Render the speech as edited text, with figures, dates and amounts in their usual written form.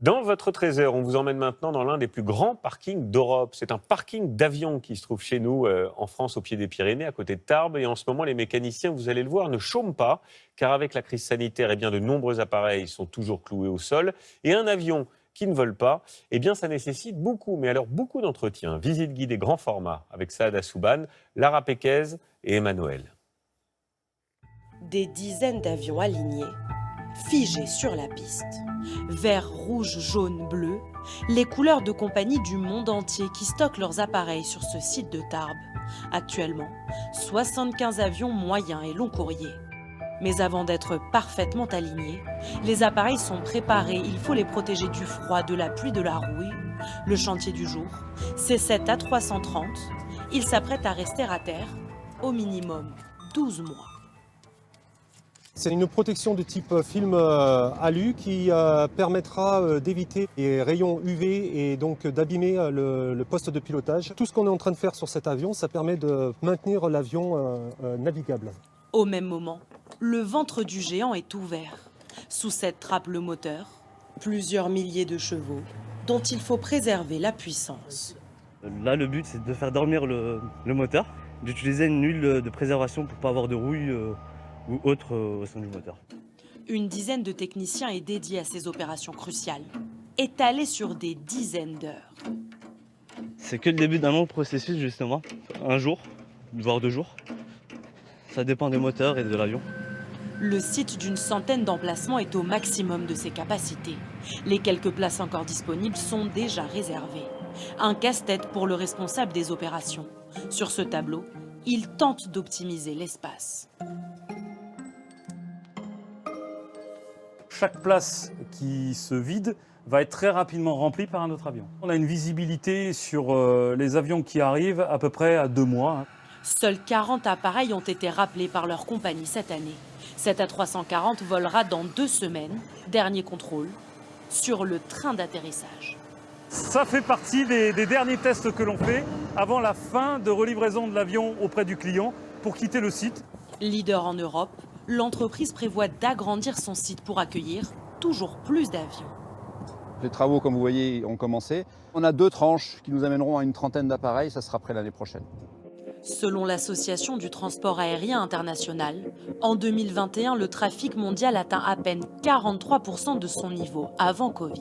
Dans votre trésor, on vous emmène maintenant dans l'un des plus grands parkings d'Europe. C'est un parking d'avions qui se trouve chez nous, en France, au pied des Pyrénées, à côté de Tarbes. Et en ce moment, les mécaniciens, vous allez le voir, ne chôment pas, car avec la crise sanitaire, eh bien, de nombreux appareils sont toujours cloués au sol. Et un avion qui ne vole pas, eh bien, ça nécessite beaucoup, mais alors beaucoup d'entretien. Visite guidée grand format avec Saad Assouban, Lara Péquez et Emmanuel. Des dizaines d'avions alignés, figés sur la piste. Vert, rouge, jaune, bleu, les couleurs de compagnie du monde entier qui stockent leurs appareils sur ce site de Tarbes. Actuellement, 75 avions moyens et long courrier. Mais avant d'être parfaitement alignés, les appareils sont préparés, il faut les protéger du froid, de la pluie, de la rouille. Le chantier du jour, c'est cet A330. Il s'apprête à rester à terre, au minimum 12 mois. C'est une protection de type film alu qui permettra d'éviter les rayons UV et donc d'abîmer le poste de pilotage. Tout ce qu'on est en train de faire sur cet avion, ça permet de maintenir l'avion navigable. Au même moment, le ventre du géant est ouvert. Sous cette trappe le moteur, plusieurs milliers de chevaux dont il faut préserver la puissance. Là, le but, c'est de faire dormir le moteur, d'utiliser une huile de préservation pour ne pas avoir de rouille ou autre au sein du moteur. Une dizaine de techniciens est dédiée à ces opérations cruciales, étalées sur des dizaines d'heures. C'est que le début d'un long processus, justement. Un jour, voire 2 jours. Ça dépend des moteurs et de l'avion. Le site d'une centaine d'emplacements est au maximum de ses capacités. Les quelques places encore disponibles sont déjà réservées. Un casse-tête pour le responsable des opérations. Sur ce tableau, il tente d'optimiser l'espace. Chaque place qui se vide va être très rapidement remplie par un autre avion. On a une visibilité sur les avions qui arrivent à peu près à 2 mois. Seuls 40 appareils ont été rappelés par leur compagnie cette année. Cet A340 volera dans 2 semaines. Dernier contrôle sur le train d'atterrissage. Ça fait partie des derniers tests que l'on fait avant la fin de relivraison de l'avion auprès du client pour quitter le site. Leader en Europe, l'entreprise prévoit d'agrandir son site pour accueillir toujours plus d'avions. Les travaux, comme vous voyez, ont commencé. On a 2 tranches qui nous amèneront à une trentaine d'appareils, ça sera prêt l'année prochaine. Selon l'Association du transport aérien international, en 2021, le trafic mondial atteint à peine 43% de son niveau avant Covid.